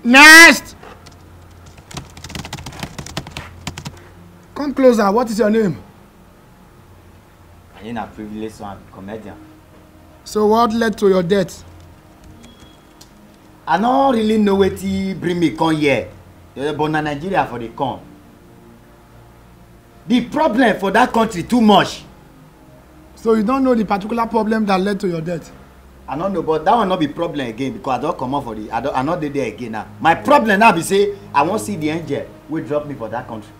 Next! Come closer. What is your name? I'm a privileged one, comedian. So what led to your death? I don't really know what to bring me come here. You're born in Nigeria for the con. The problem for that country too much. So you don't know the particular problem that led to your death? I don't know, but that will not be problem again because I don't come out for the. I'm not there again now. My problem now be say I won't see the angel will drop me for that country.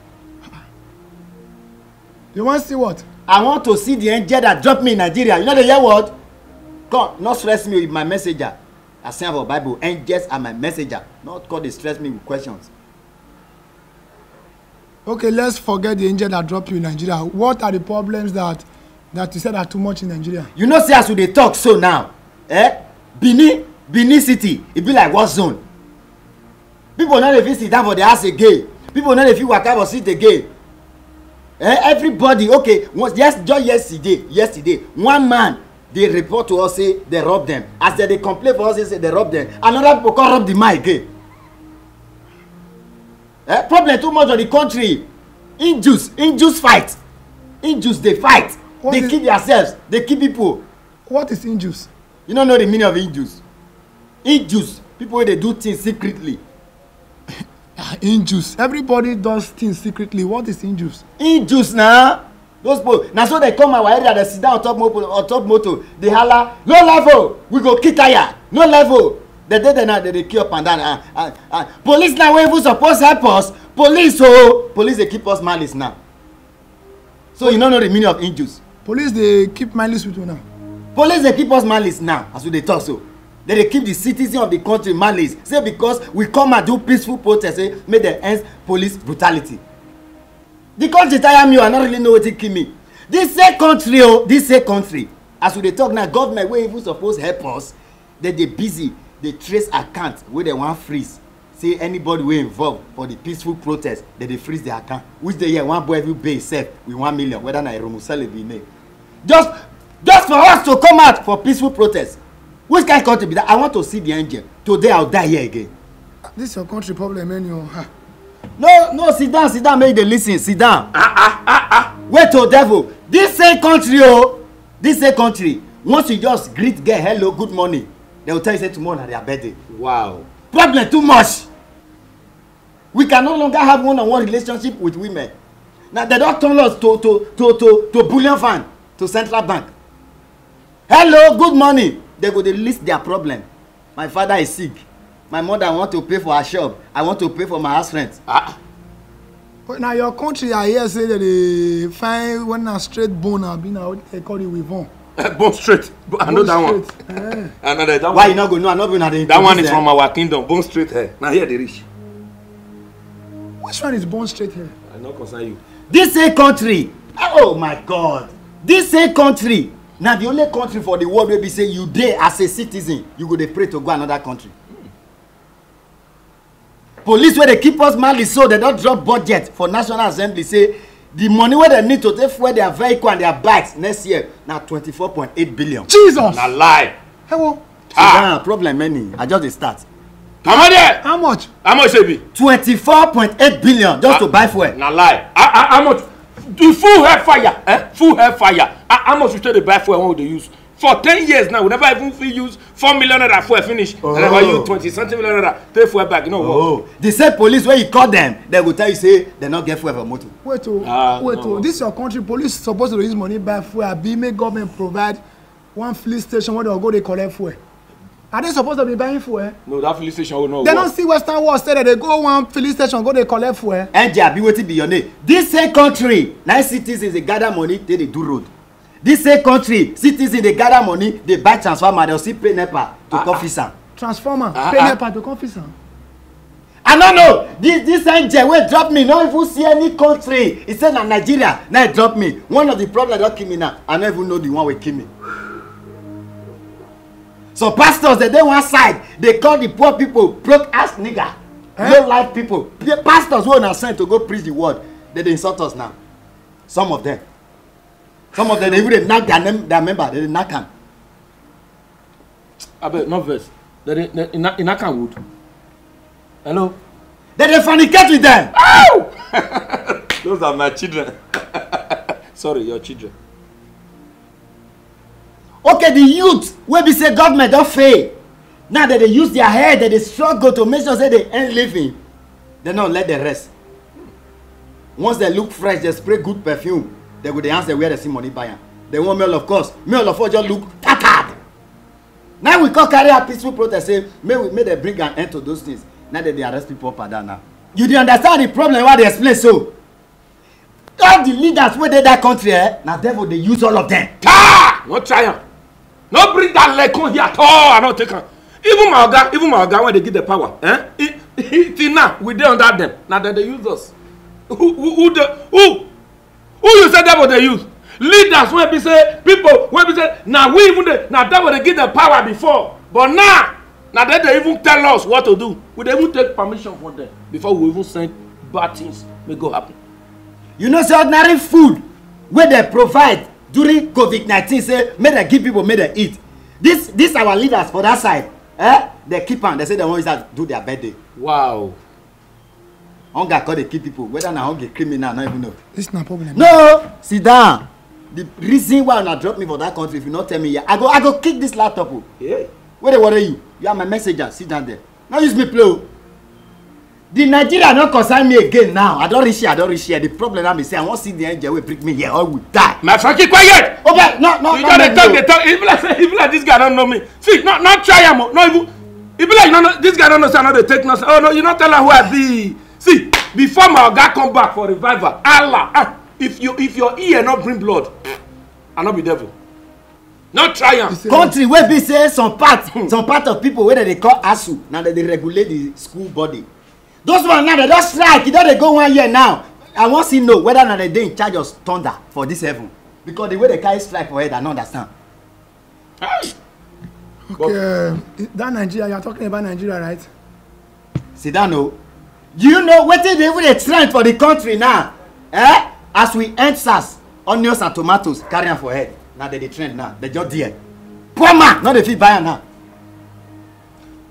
You want to see what? I want to see the angel that dropped me in Nigeria. You know the hear what? God, not stress me with my messenger. I say about Bible, angels are my messenger. Not God they stress me with questions. Okay, let's forget the angel that dropped you in Nigeria. What are the problems that you said are too much in Nigeria? You know, see as we dey talk so now, Benin City, it be like war zone. People no dey fit sit down for the house again. People no dey fit waka for street again. Everybody, okay, just yesterday, one man they report to us say they rob them. As they complain for us, they say they rob them. Another people come rob the man again. Problem too much on the country. Injust fight. Injust they fight. They kill themselves. They kill people. What is injust? You don't know the meaning of injust. Injust. People wey dey do things secretly. Injust. Everybody does things secretly. What is injust? Injust na. Those people. Na so they come our area. They sit down on top motor. They holla. No level. We go kill tire. No level. The day they now they kill up and down. Police now wey even suppose help us. Police they keep us malice now. So you don't know the meaning of injust. Police they keep malice with you now. Police they keep us malice now as we dey talk so. They keep the citizens of the country malice. Say because we come and do peaceful protest, say make them end police brutality. The country tire me, I don't really know what it kill me. This same country, as we dey talk now, government wey even suppose help us, they busy, they trace account where they want freeze. Say anybody wey involved for the peaceful protest, they freeze their account. Which they hear one boy every pay himself with 1 million, whether na Romusale be name. Just for us to come out for peaceful protest. Which kind of country be that? I want to see the angel. Today I'll die here again. This is your country problem, anyhow. No, sit down, make they listen, sit down. Wait to devil. This same country, once you just greet girl, hello, good morning, they will tell you say tomorrow na their birthday. Wow. Problem too much. We can no longer have one-on-one relationship with women. Now they don't turn us to bullion fund, to central bank. Hello, good morning. They go, they list their problem. My father is sick. My mother want to pay for her shop. I want to pay for my house rent. Now your country, I hear say that they find one a straight bone and be now they call it weavon. Bone straight. I know that one. I know that one. Why you not go? No, I'm not going to. That one is from our kingdom. Bone straight hair. Now here they reach. Which one is bone straight hair? I not concern you. This same country. Oh my God. This same country. Now the only country for the world where we say you there as a citizen, you go dey pray to go another country. Police where they keep us malice so they don't drop budget for National Assembly say the money where they need to take fuel their vehicle and their bikes next year now 24.8 billion. Jesus! Na lie. Hello. Problem many. I just dey start. Come on there. How much? How much it be? 24.8 billion just to buy fuel. Na lie. How much? The full hair fire. Full hair fire. How much you tell the buy fuel when they use? For 10 years now, we never even use 4 million naira fuel finish. And never use 20-something million naira pay fuel back. You know what? The same police where you call them, they will tell you say they not get fuel for motor. Wait, no. This is your country. Police supposed to use money buy fuel. Be make government provide one filling station where they go they collect fuel. Are they supposed to be buying fuel? No, that filling station will not work. They don't see Western World say that they go one filling station go they collect fuel. NJ be waiting be your name. This same country, nice citizens they gather money, they do road. This same country, citizens they gather money, they buy transformer, they'll see pay NEPA to Confisant. Transformer, pay NEPA to Confisant. I don't know. This NJ will drop me. No even see any country. He said na Nigeria. Now it drop me. One of the problems that kill me now. I don't even know the one will kill me. So pastors, they dey one side, they call the poor people broke ass nigger, low life people. The pastors who are sent to go preach the word, they insult us now. Some of them, they even knock their member, they knock them. I bet not verse. They knock wood. Hello. They fornicate with them. Ow! Those are my children. Sorry, your children. Okay, the youth wey be say government don fail. Now that they use their head, that they struggle to make sure say they earn living, they don't let the rest. Once they look fresh, they spray good perfume, they go dey answer where they see money buy am. They want mail, of course. Mail of course just look tattered. Now we can carry out peaceful protest, say may they bring an end to those things. Now that they arrest people up and down now. You dey understand the problem why they explain so? All the leaders wey dey that country, now devil they use all of them. Ah! No try am. No bring that lekon here at all. I don't take am. Even my oga when they give the power, till now we dey under them. Now that they use us. Who you say that what they use? Leaders when be say people when be say now we even now that what they give the power before, but now that they even tell us what to do. We dey even take permission from them before we even send bad things may go happen. You know, say ordinary food where they provide during COVID-19, say may they give people, may they eat. This our leaders for that side, they keep on. They say they want to do their birthday. Wow. Hunger call they keep people. Whether na hunger criminal, I don't even know. It's no problem. No, sit down. The reason why una drop me for that country, if you not tell me, I go kick this laptop. Yeah. Where they worry you? You are my messenger. Sit down there. Now use me play. The Nigeria don't concern me again now. I don't reach here. The problem I be say I want to see the angel will bring me here or will die. My friend, keep quiet. Okay, no. You gotta talk. Even like this guy don't know me. See, not try him. No, even like no, this guy don't know. Say no, they take no. Oh no, you not tell her who I be. See, before my guy come back for revival, Allah, if your ear not bring blood, I not be devil. Not try him. Country where be say some part of people where they call ASU now that they regulate the school body. Those ones now they don't strike. You know they go 1 year now. I want to know whether now they in charge of thunder for this heaven because the way they carry strike for head, I don't understand. Okay, that Nigeria, you are talking about Nigeria, right? Sit down, no. Do you know what they even a trend for the country now? As we end SARS, onions and tomatoes carry on for head. Now they trend now. They just there. Poor man, not the fee buyer now.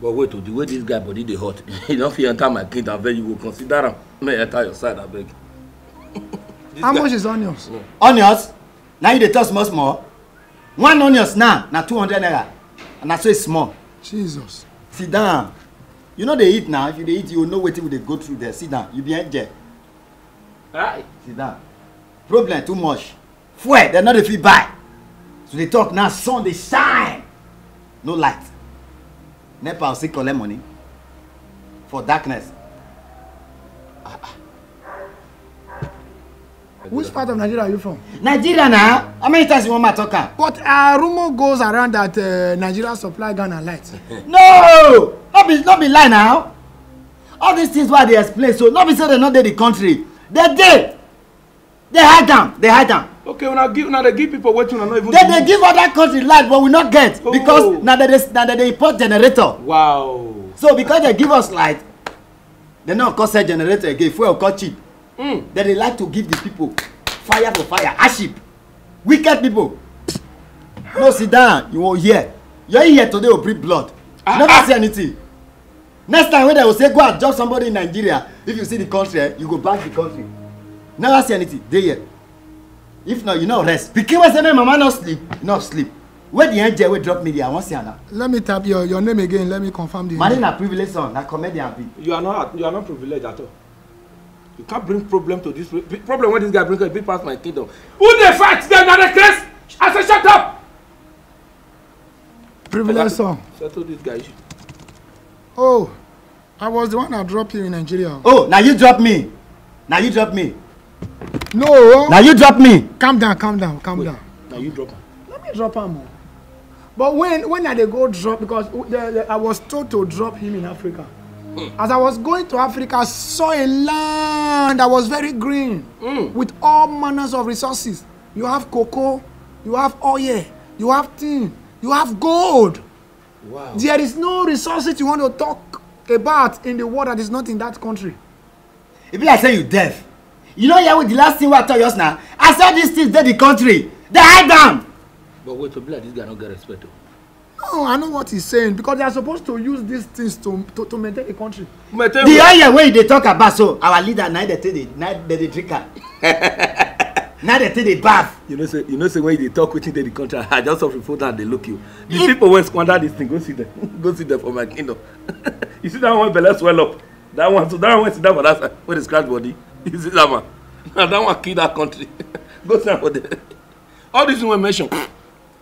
But wait, the way this guy body dey hot, you don't feel enter my kid, I beg you will consider him. May enter your side, I beg. How much is onions? No. Onions? Now you dey talk small. One onions now 200 naira. And that's so small. Jesus. Sit down. You know they eat now. If you dey eat, you will know what they go through there. Sit down. You be angel. Right. Sit down. Problem too much. Fuel, they're not the fee buy. So they talk now, sun they shine. No light. NEPA will still collect money for darkness. Which part of Nigeria are you from? Nigeria now. How many times you want me to talk? But rumor goes around that Nigeria supply Ghana light. No! Not be lie now. All these things why they explain so. Not be say they not dey the country. They dey. They hide them. Okay, when they give people what you not even. They give other country light, but we not get because now they import generator. Wow. So because they give us light, they not cost a generator again. Fuel cost cheap. Then they like to give these people fire for fire, aship. Wicked people. No, sit down. You won't hear. You're here today will bring blood. Never say anything. Next time when they will say go and drop somebody in Nigeria, if you see the country, you go back the country. Never say anything. They here. If not, you know rest. Because when say my mama not sleep. Where the angel will drop me there, I want to see her now. Let me tap your name again. Let me confirm the name. My privilege son, na comedian be. You are not privileged at all. You can't bring problem to this problem when this guy brings a big past my kingdom. Who they fight them now the case? I say shut up. Privilege son. Settle this guy. Oh, I was the one that dropped you in Nigeria. Oh, now you drop me. No. Now you drop me. Calm down. Now you drop him. Let me drop him. But when I go drop, because I was told to drop him in Africa. As I was going to Africa, I saw a land that was very green with all manners of resources. You have cocoa, you have oil, you have tin, you have gold. Wow. There is no resources you want to talk about in the world that is not in that country. It be like say you deaf. You know here with the last thing we tell you now. I said these things in the country. They hide them. But wait, to be like this guy not get respect. No, I know what he's saying because they are supposed to use these things to maintain the country. The oil wey they talk about, so our leader now they drink am. Now they take the bath. You know say when they talk within the country, I just off the phone and they look you. The people when squander this thing, go see them. Go see them for my kingdom. You see that one belly swell up. That one sit down for that side where they scratch body. You see that man? That one kill that country. Go stand for them. All this one mention.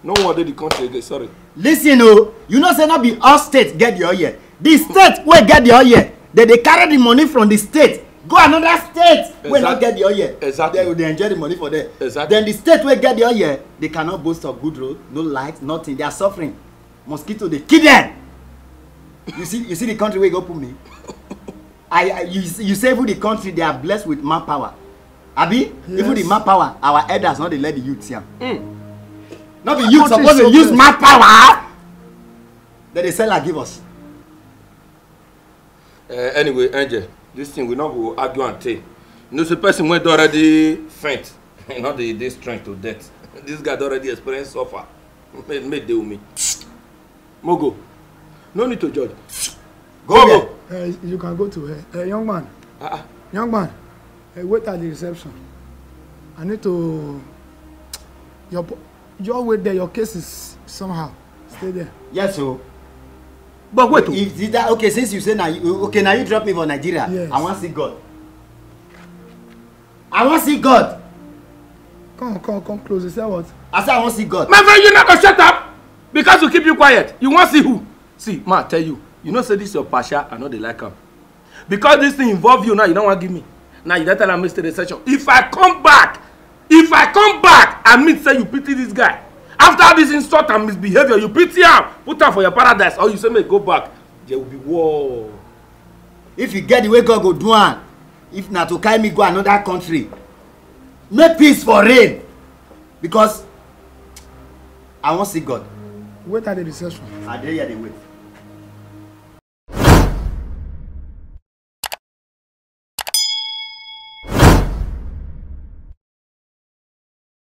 No one did the country again, sorry. Listen, oh, you know say not be all states get the oil. The state wey get the oil, they carry the money from the state. Go another state wey not get the oil. Exactly. They enjoy the money for there. Exactly. Then the state wey get the oil, they cannot boast of good road, no light, nothing. They are suffering. Mosquito, they kill them. You see the country where you go put me. You say even the country they are blessed with manpower. Abi, yes. Even the manpower, our elders not they let the youths here. Not the youth supposed to use manpower. Then they sell and give us. Anyway, Angel, this thing we not go argue and take. You know, the person went already faint. Not the strength to death. This guy already experienced suffer. Made deal with me. Mogo, no need to judge. Go. You can go to her. Young man. Young man. Wait at the reception. I need to. Your wait there. Your case is somehow. Stay there. Yes, so. But wait. If that okay? Since you say now, now you drop me for Nigeria. Yes. I want to see God. I want to see God. Come close. You say what? I said I want to see God. My friend, you not gonna shut up because you keep you quiet. You want to see who? See, man, I tell you. You know, say this your pasha. I know they like him because this thing involve you now. You don't want to give me. Now you don't tell me Mr. Recession. If I come back, I mean say you pity this guy. After this insult and misbehavior, you pity him, put him for your paradise, or you say me go back. There will be war. If you get the way God go do one, if not to carry me go another country, make peace for rain, because I want to see God. Wait at the reception. I dare you they wait.